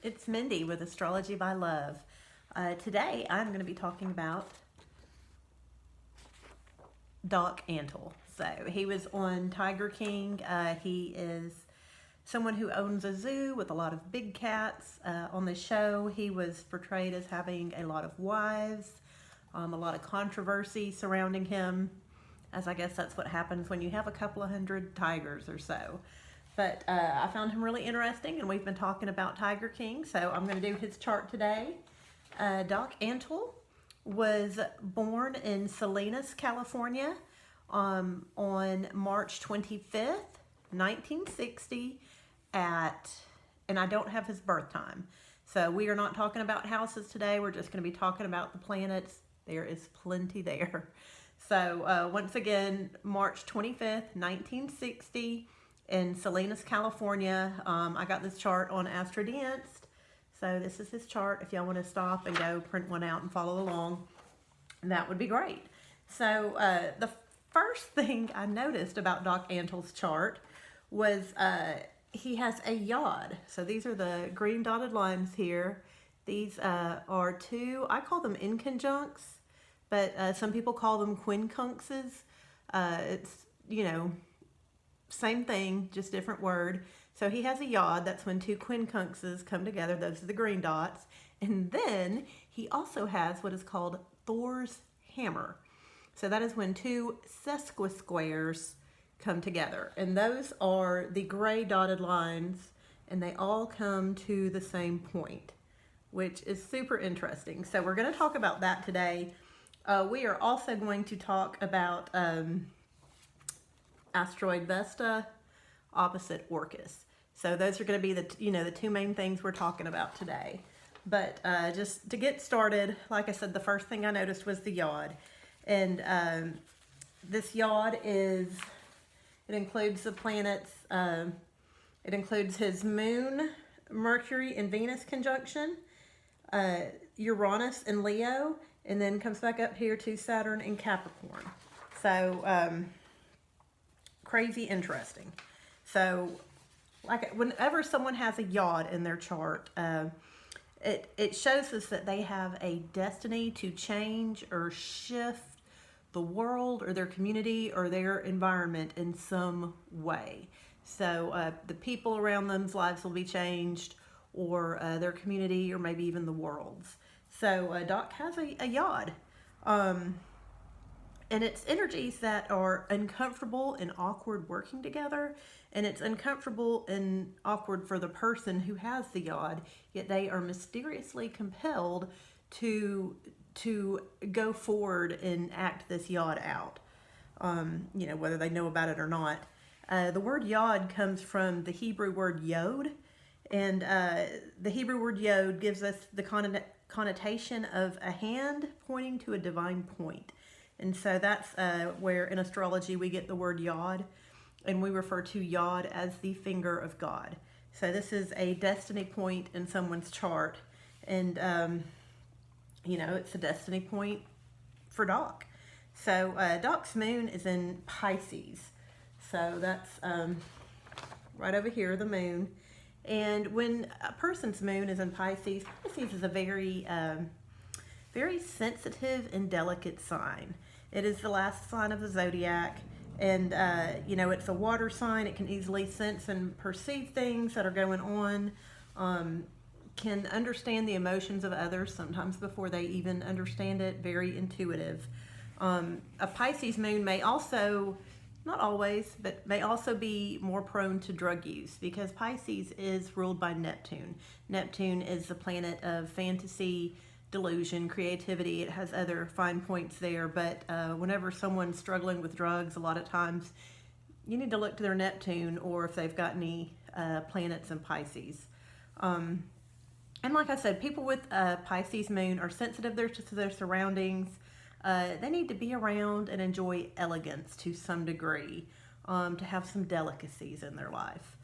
it's Mindy with Astrology by Love. Today I'm going to be talking about Doc Antle. So he was on Tiger King. He is someone who owns a zoo with a lot of big cats. On the show he was portrayed as having a lot of wives, a lot of controversy surrounding him, as I guess that's what happens when you have a couple of hundred tigers or so. But I found him really interesting, and we've been talking about Tiger King, so I'm going to do his chart today. Doc Antle was born in Salinas, California on March 25th, 1960 and I don't have his birth time. So we are not talking about houses today. We're just going to be talking about the planets. There is plenty there. So once again, March 25th, 1960 in Salinas, California. I got this chart on astrology.by.love. So this is his chart. If y'all want to stop and go print one out and follow along, that would be great. So the first thing I noticed about Doc Antle's chart was he has a YOD. So these are the green dotted lines here. These are two, I call them inconjuncts, but some people call them quincunxes. It's, you know, same thing, just different word. So he has a YOD. That's when two quincunxes come together. Those are the green dots. And then he also has what is called Thor's hammer. So that is when two Sesquisquares come together. And those are the gray dotted lines, and they all come to the same point, which is super interesting. So we're going to talk about that today. We are also going to talk about asteroid Vesta opposite Orcus. So those are going to be the two main things we're talking about today. But just to get started, like I said, the first thing I noticed was the YOD. And this YOD it includes the planets, it includes his moon, Mercury and Venus conjunction, Uranus and Leo, and then comes back up here to Saturn and Capricorn. So crazy interesting. So like whenever someone has a YOD in their chart, it shows us that they have a destiny to change or shift the world or their community or their environment in some way. So the people around them's lives will be changed, or their community, or maybe even the world's. So Doc has a YOD. And it's energies that are uncomfortable and awkward working together. And it's uncomfortable and awkward for the person who has the YOD, yet they are mysteriously compelled to go forward and act this YOD out, you know, whether they know about it or not. The word YOD comes from the Hebrew word YOD, and the Hebrew word YOD gives us the connotation of a hand pointing to a divine point. And so that's where in astrology we get the word YOD, and we refer to YOD as the finger of God. So this is a destiny point in someone's chart, and you know, it's a destiny point for Doc. So Doc's moon is in Pisces. So that's right over here, the moon. And when a person's moon is in Pisces, Pisces is a very sensitive and delicate sign. It is the last sign of the zodiac, and you know, it's a water sign. It can easily sense and perceive things that are going on, can understand the emotions of others sometimes before they even understand it, very intuitive. A Pisces moon may also, not always, but may also be more prone to drug use, because Pisces is ruled by Neptune. Neptune is the planet of fantasy, delusion, creativity. It has other fine points there, but whenever someone's struggling with drugs, a lot of times you need to look to their Neptune, or if they've got any planets in Pisces. And like I said, people with Pisces moon are sensitive to their surroundings. They need to be around and enjoy elegance to some degree, to have some delicacies in their life.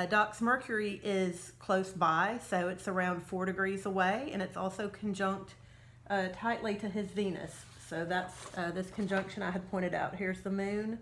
Doc's Mercury is close by, so it's around 4 degrees away, and it's also conjunct tightly to his Venus. So that's this conjunction I had pointed out. Here's the moon,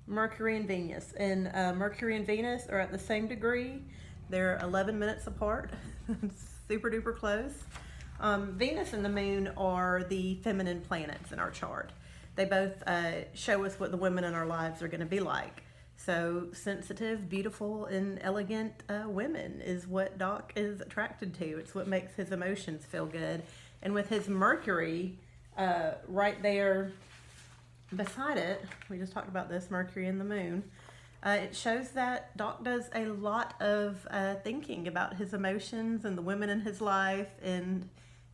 Mercury and Venus. And Mercury and Venus are at the same degree. They're 11 minutes apart, super duper close. Venus and the moon are the feminine planets in our chart. They both show us what the women in our lives are going to be like. So sensitive, beautiful, and elegant women is what Doc is attracted to. It's what makes his emotions feel good. And with his Mercury right there beside it, we just talked about this, Mercury and the moon, it shows that Doc does a lot of thinking about his emotions and the women in his life and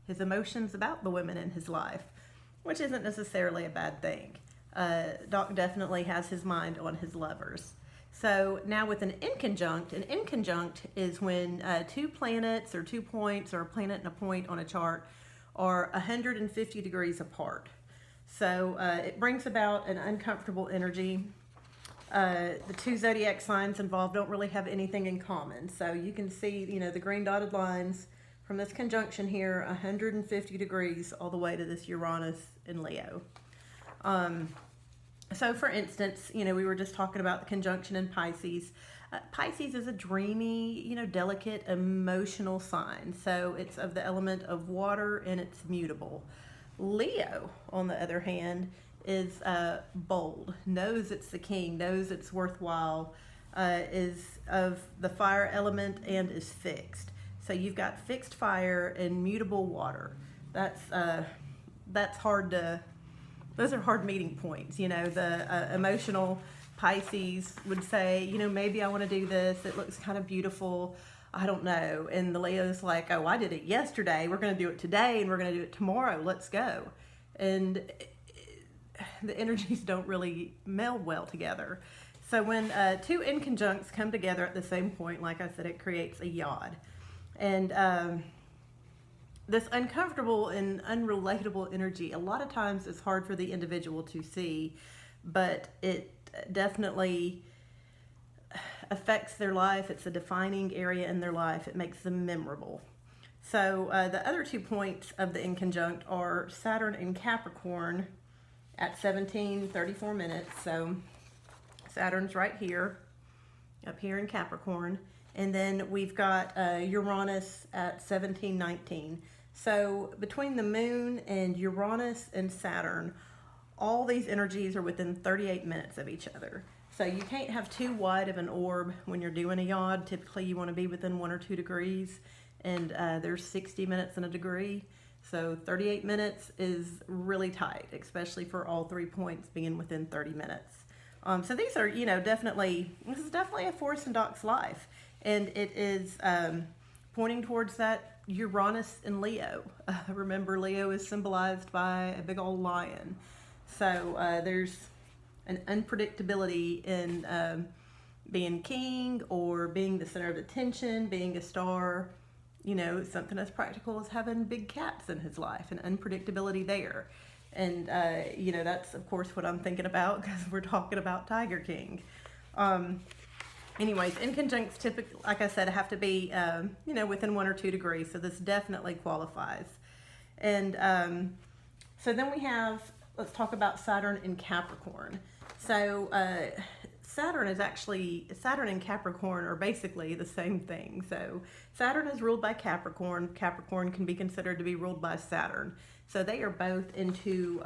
his emotions about the women in his life, which isn't necessarily a bad thing. Doc definitely has his mind on his lovers. So now with an inconjunct is when two planets or 2 points or a planet and a point on a chart are 150 degrees apart. So it brings about an uncomfortable energy. The two zodiac signs involved don't really have anything in common. So you can see, the green dotted lines from this conjunction here, 150 degrees all the way to this Uranus in Leo. So for instance, we were just talking about the conjunction in Pisces. Pisces is a dreamy, delicate, emotional sign. So it's of the element of water and it's mutable. Leo, on the other hand, is bold, knows it's the king, knows it's worthwhile, is of the fire element and is fixed. So you've got fixed fire and mutable water. That's hard to... Those are hard meeting points. The emotional Pisces would say, maybe I want to do this. It looks kind of beautiful. I don't know. And the Leo's like, oh, I did it yesterday. We're going to do it today and we're going to do it tomorrow. Let's go. And the energies don't really meld well together. So when two inconjuncts come together at the same point, like I said, it creates a YOD. And this uncomfortable and unrelatable energy, a lot of times is hard for the individual to see, but it definitely affects their life. It's a defining area in their life. It makes them memorable. So the other 2 points of the inconjunct are Saturn in Capricorn at 17:34 minutes. So Saturn's right here, up here in Capricorn. And then we've got Uranus at 17:19. So between the moon and Uranus and Saturn, all these energies are within 38 minutes of each other. So you can't have too wide of an orb when you're doing a YOD. Typically you want to be within 1 or 2 degrees, and there's 60 minutes in a degree. So 38 minutes is really tight, especially for all 3 points being within 30 minutes. So these are, this is definitely a force in Doc's life. And it is pointing towards that Uranus in Leo. Remember, Leo is symbolized by a big old lion. So there's an unpredictability in being king or being the center of attention, being a star. Something as practical as having big cats in his life and unpredictability there. And, that's, of course, what I'm thinking about because we're talking about Tiger King. Anyways, inconjuncts typically, like I said, have to be, within 1 or 2 degrees. So this definitely qualifies. And so then we have, let's talk about Saturn in Capricorn. So Saturn and Capricorn are basically the same thing. So Saturn is ruled by Capricorn. Capricorn can be considered to be ruled by Saturn. So they are both into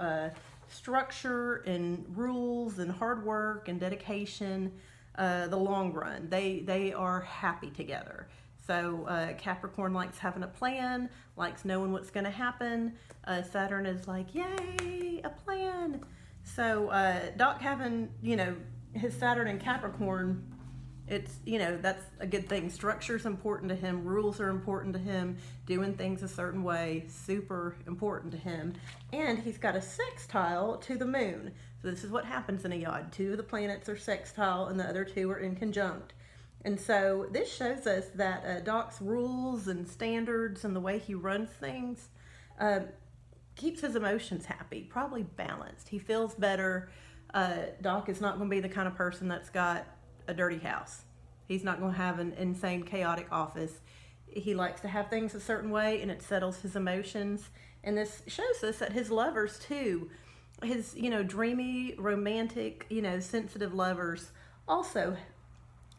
structure and rules and hard work and dedication. The long run. They are happy together. So Capricorn likes having a plan, likes knowing what's going to happen. Saturn is like, yay, a plan. So Doc having, his Saturn in Capricorn, it's, that's a good thing. Structure's important to him. Rules are important to him. Doing things a certain way, super important to him. And he's got a sextile to the moon. So this is what happens in a YOD. 2 of the planets are sextile and the other 2 are inconjunct. And so this shows us that Doc's rules and standards and the way he runs things keeps his emotions happy, probably balanced. He feels better. Doc is not going to be the kind of person that's got a dirty house. He's not going to have an insane, chaotic office. He likes to have things a certain way and it settles his emotions. And this shows us that his lovers too, his, dreamy, romantic, sensitive lovers also,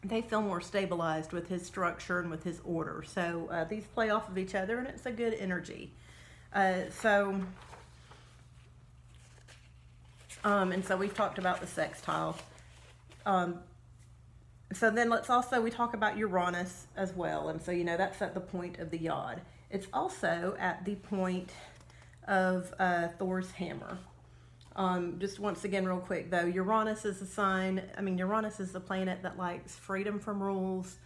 they feel more stabilized with his structure and with his order. So these play off of each other, and it's a good energy. And so we've talked about the sextile. So then we talk about Uranus as well. And so, that's at the point of the YOD. It's also at the point of Thor's hammer. Just once again, real quick though, Uranus is a sign, Uranus is the planet that likes freedom from rules.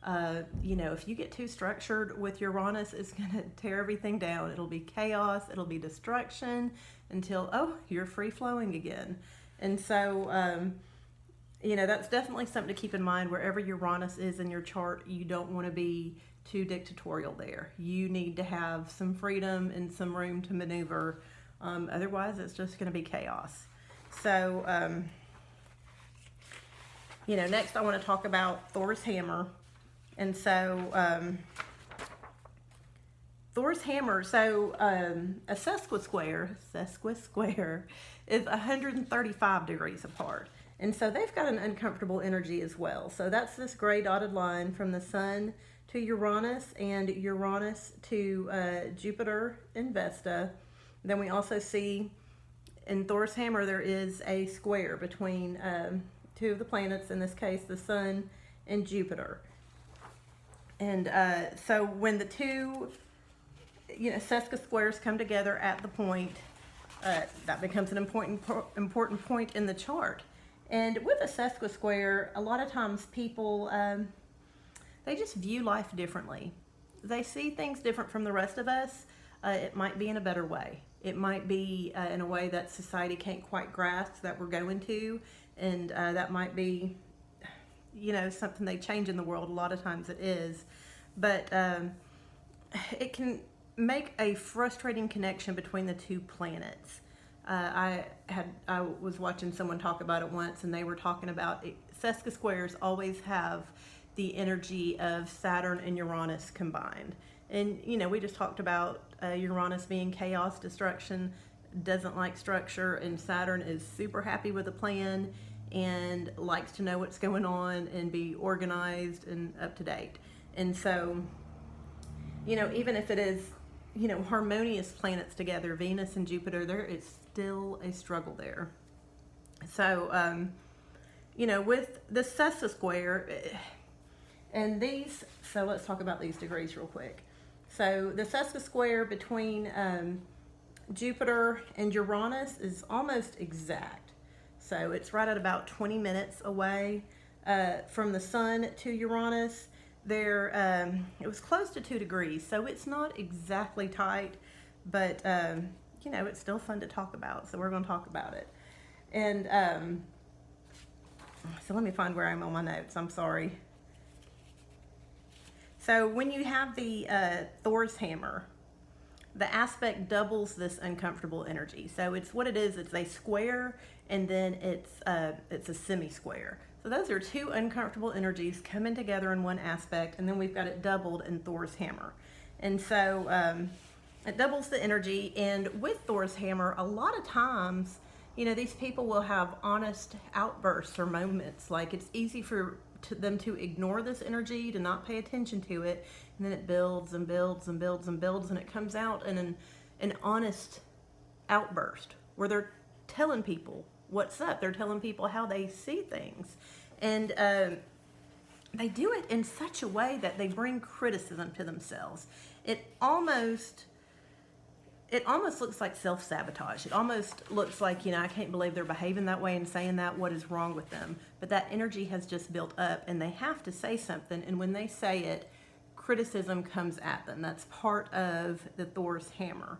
If you get too structured with Uranus, it's going to tear everything down. It'll be chaos, it'll be destruction until, you're free flowing again. And so, that's definitely something to keep in mind. Wherever Uranus is in your chart, you don't want to be too dictatorial there. You need to have some freedom and some room to maneuver. Otherwise, it's just going to be chaos. So, next I want to talk about Thor's hammer. And so, Thor's hammer, a Sesquisquare is 135 degrees apart. And so they've got an uncomfortable energy as well. So that's this gray dotted line from the sun to Uranus, and Uranus to Jupiter and Vesta. Then we also see in Thor's hammer there is a square between two of the planets, in this case the sun and Jupiter. And so when the two sesquisquares come together at the point, that becomes an important point in the chart. And with a sesquisquare, a lot of times people, they just view life differently. They see things different from the rest of us. It might be in a better way. It might be in a way that society can't quite grasp that we're going to. And that might be, something they change in the world. A lot of times it is. But it can make a frustrating connection between the two planets. I was watching someone talk about it once, and they were talking about sesquisquares always have the energy of Saturn and Uranus combined. And, we just talked about Uranus being chaos, destruction, doesn't like structure, and Saturn is super happy with a plan and likes to know what's going on and be organized and up to date. And so, even if it is, harmonious planets together, Venus and Jupiter, there is still a struggle there. So, with the Sesquisquare, and these, so let's talk about these degrees real quick. So the Sesquisquare between Jupiter and Uranus is almost exact. So it's right at about 20 minutes away from the sun to Uranus. There, it was close to 2 degrees, so it's not exactly tight, but it's still fun to talk about. So we're going to talk about it. And so let me find where I'm on my notes. I'm sorry. So when you have the Thor's hammer, the aspect doubles this uncomfortable energy. So it's what it is. It's a square, and then it's a semi-square. So those are 2 uncomfortable energies coming together in one aspect, and then we've got it doubled in Thor's hammer. And so it doubles the energy. And with Thor's hammer, a lot of times, these people will have honest outbursts or moments. Like, it's easy for them to ignore this energy, to not pay attention to it, and then it builds and builds and builds and builds, and it comes out in an honest outburst where they're telling people what's up. They're telling people how they see things, and they do it in such a way that they bring criticism to themselves. It almost looks like self-sabotage. It almost looks like, I can't believe they're behaving that way and saying that. What is wrong with them? But that energy has just built up, and they have to say something. And when they say it, criticism comes at them. That's part of the Thor's hammer.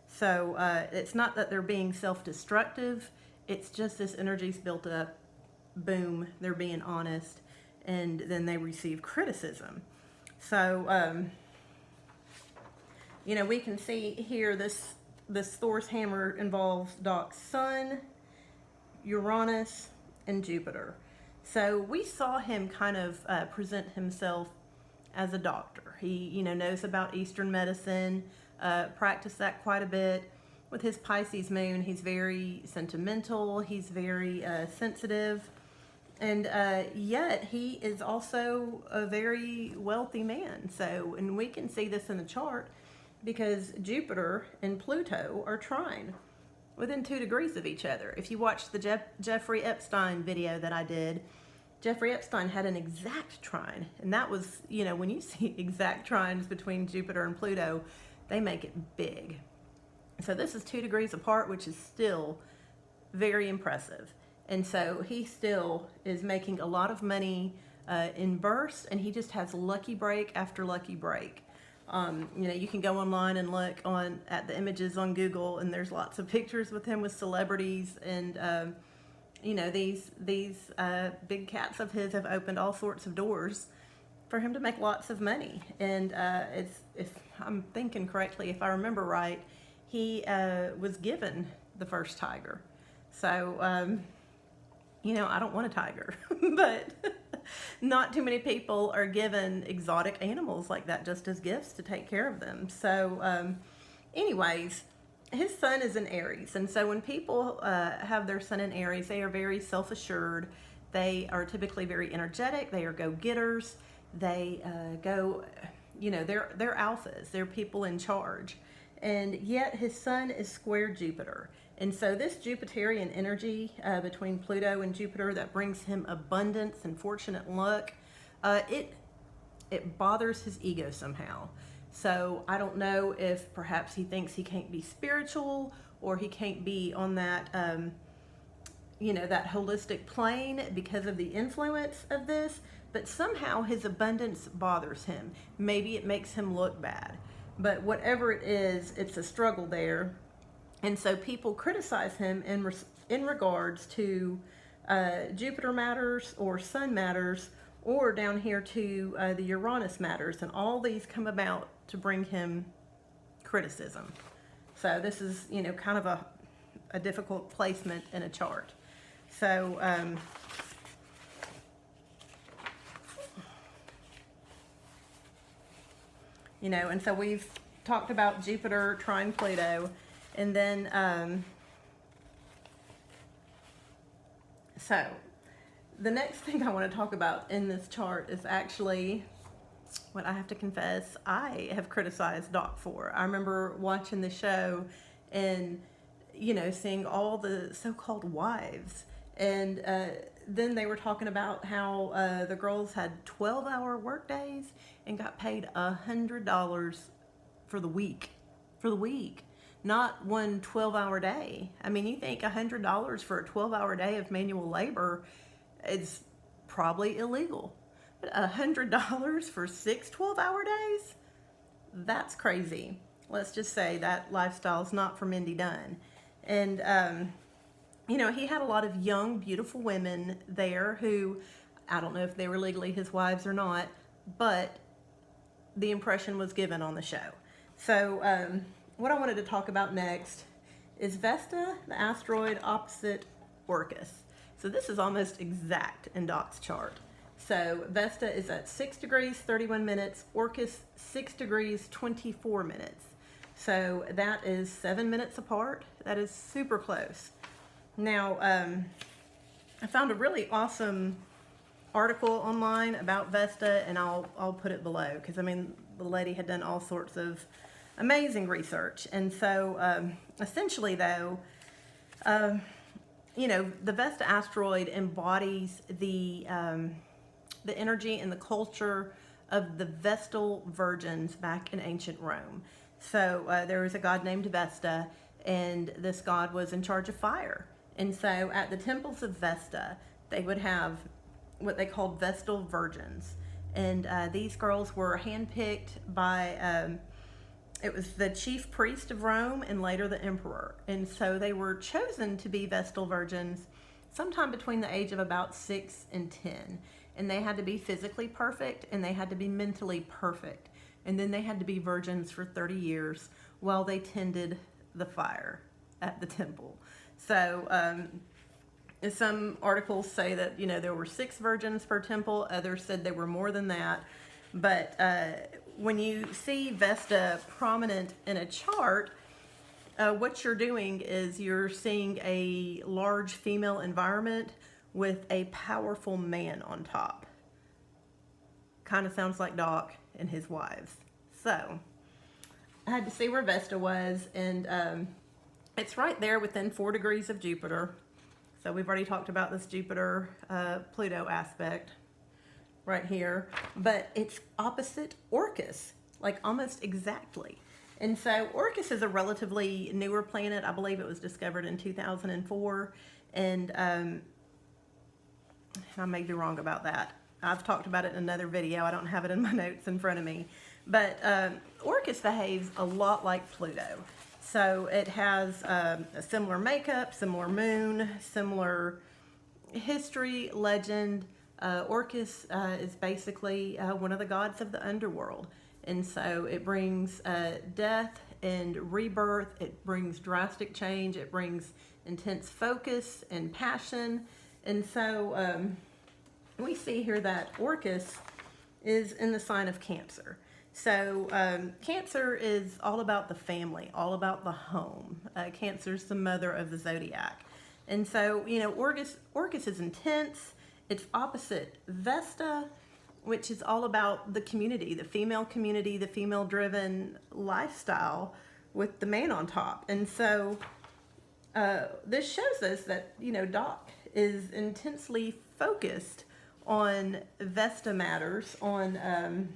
So it's not that they're being self-destructive. It's just this energy's built up. Boom, they're being honest, and then they receive criticism. So, we can see here this Thor's hammer involves Doc's sun, Uranus, and Jupiter. So we saw him kind of present himself as a doctor. He, knows about Eastern medicine, practiced that quite a bit. With his Pisces moon, he's very sentimental. He's very sensitive. And yet he is also a very wealthy man. So, and we can see this in the chart because Jupiter and Pluto are trine within 2 degrees of each other. If you watch the Jeffrey Epstein video that I did, Jeffrey Epstein had an exact trine. And that was, you know, when you see exact trines between Jupiter and Pluto, they make it big. So this is 2 degrees apart, which is still very impressive. And so he still is making a lot of money in bursts, and he just has lucky break after lucky break. You know, you can go online and look at the images on Google, and there's lots of pictures with him with celebrities, and you know, these big cats of his have opened all sorts of doors for him to make lots of money. And if I'm thinking correctly, if I remember right, he was given the first tiger. So you know, I don't want a tiger, but not too many people are given exotic animals like that just as gifts to take care of them. So anyways, his sun is in Aries. And so when people have their sun in Aries, they are very self-assured. They are typically very energetic. They are go-getters. They go, you know, they're alphas. They're people in charge. And yet his sun is square Jupiter. And so this Jupiterian energy between Pluto and Jupiter that brings him abundance and fortunate luck, it bothers his ego somehow. So I don't know if perhaps he thinks he can't be spiritual, or he can't be on that, you know, that holistic plane because of the influence of this, but somehow his abundance bothers him. Maybe it makes him look bad, but whatever it is, it's a struggle there. And so people criticize him in regards to Jupiter matters or Sun matters, or down here to the Uranus matters, and all these come about to bring him criticism. So this is, you know, kind of a difficult placement in a chart. So you know, and so we've talked about Jupiter trine Pluto. And then, so the next thing I want to talk about in this chart is actually what I have to confess I have criticized Doc for. I remember watching the show and, you know, seeing all the so-called wives. And then they were talking about how the girls had 12-hour work days and got paid $100 for the week. Not one 12-hour day. I mean, you think $100 for a 12-hour day of manual labor is probably illegal. But $100 for 6 12-hour days? That's crazy. Let's just say that lifestyle's not for Mindy Dunn. And, you know, he had a lot of young, beautiful women there who, I don't know if they were legally his wives or not, but the impression was given on the show. So, what I wanted to talk about next is Vesta, the asteroid opposite Orcus. So this is almost exact in Doc's chart. So Vesta is at 6 degrees, 31 minutes, Orcus 6 degrees, 24 minutes. So that is 7 minutes apart. That is super close. Now, I found a really awesome article online about Vesta, and I'll put it below, because I mean, the lady had done all sorts of amazing research. And so essentially though, you know, the Vesta asteroid embodies the energy and the culture of the Vestal virgins back in ancient Rome. So there was a god named Vesta, and this god was in charge of fire. And so at the temples of Vesta, they would have what they called Vestal virgins. And these girls were handpicked by it was the chief priest of Rome and later the emperor. And so they were chosen to be Vestal virgins sometime between the age of about 6 and 10. And they had to be physically perfect, and they had to be mentally perfect. And then they had to be virgins for 30 years while they tended the fire at the temple. So some articles say that, you know, there were 6 virgins per temple. Others said there were more than that. But when you see Vesta prominent in a chart, what you're doing is you're seeing a large female environment with a powerful man on top. Kind of sounds like Doc and his wives. So I had to see where Vesta was, and it's right there within 4 degrees of Jupiter. So we've already talked about this Jupiter-Pluto aspect right here, but it's opposite Orcus, like almost exactly. And so Orcus is a relatively newer planet. I believe it was discovered in 2004, and I may be wrong about that. I've talked about it in another video. I don't have it in my notes in front of me. But Orcus behaves a lot like Pluto. So it has a similar makeup, similar moon, similar history, legend. Orcus is basically one of the gods of the underworld. And so it brings death and rebirth. It brings drastic change. It brings intense focus and passion. And so we see here that Orcus is in the sign of Cancer. So Cancer is all about the family, all about the home. Cancer's the mother of the zodiac. And so, you know, Orcus is intense. It's opposite Vesta, which is all about the community, the female-driven lifestyle with the man on top. And so this shows us that, you know, Doc is intensely focused on Vesta matters, on,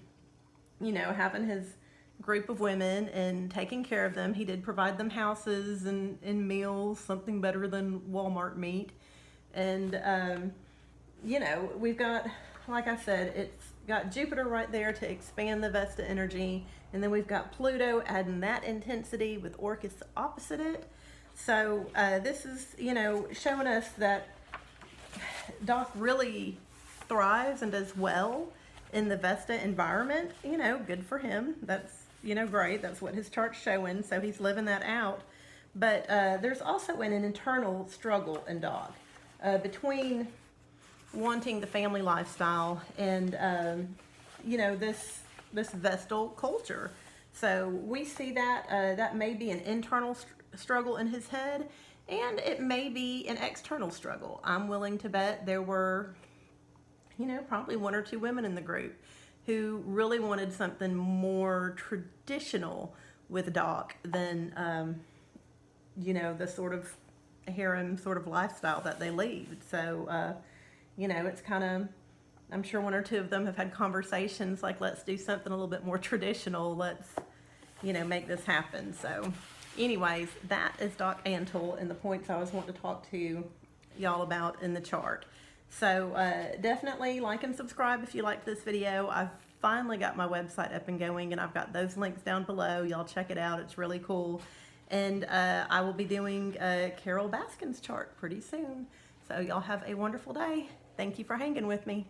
you know, having his group of women and taking care of them. He did provide them houses and meals, something better than Walmart meat. And, you know, we've got, like I said, it's got Jupiter right there to expand the Vesta energy. And then we've got Pluto adding that intensity with Orcus opposite it. So this is, you know, showing us that Doc really thrives and does well in the Vesta environment. You know, good for him. That's, you know, great. That's what his chart's showing. So he's living that out. But there's also an internal struggle in Doc between wanting the family lifestyle and, you know, this Vestal culture. So we see that that may be an internal struggle in his head, and it may be an external struggle. I'm willing to bet there were, you know, probably 1 or 2 women in the group who really wanted something more traditional with Doc than, you know, the sort of harem sort of lifestyle that they lead. So, you know, it's kind of, I'm sure 1 or 2 of them have had conversations like, let's do something a little bit more traditional. Let's, you know, make this happen. So anyways, that is Doc Antle and the points I was wanting to talk to y'all about in the chart. So definitely like and subscribe if you liked this video. I've finally got my website up and going, and I've got those links down below. Y'all check it out. It's really cool. And I will be doing Carol Baskin's chart pretty soon. So y'all have a wonderful day. Thank you for hanging with me.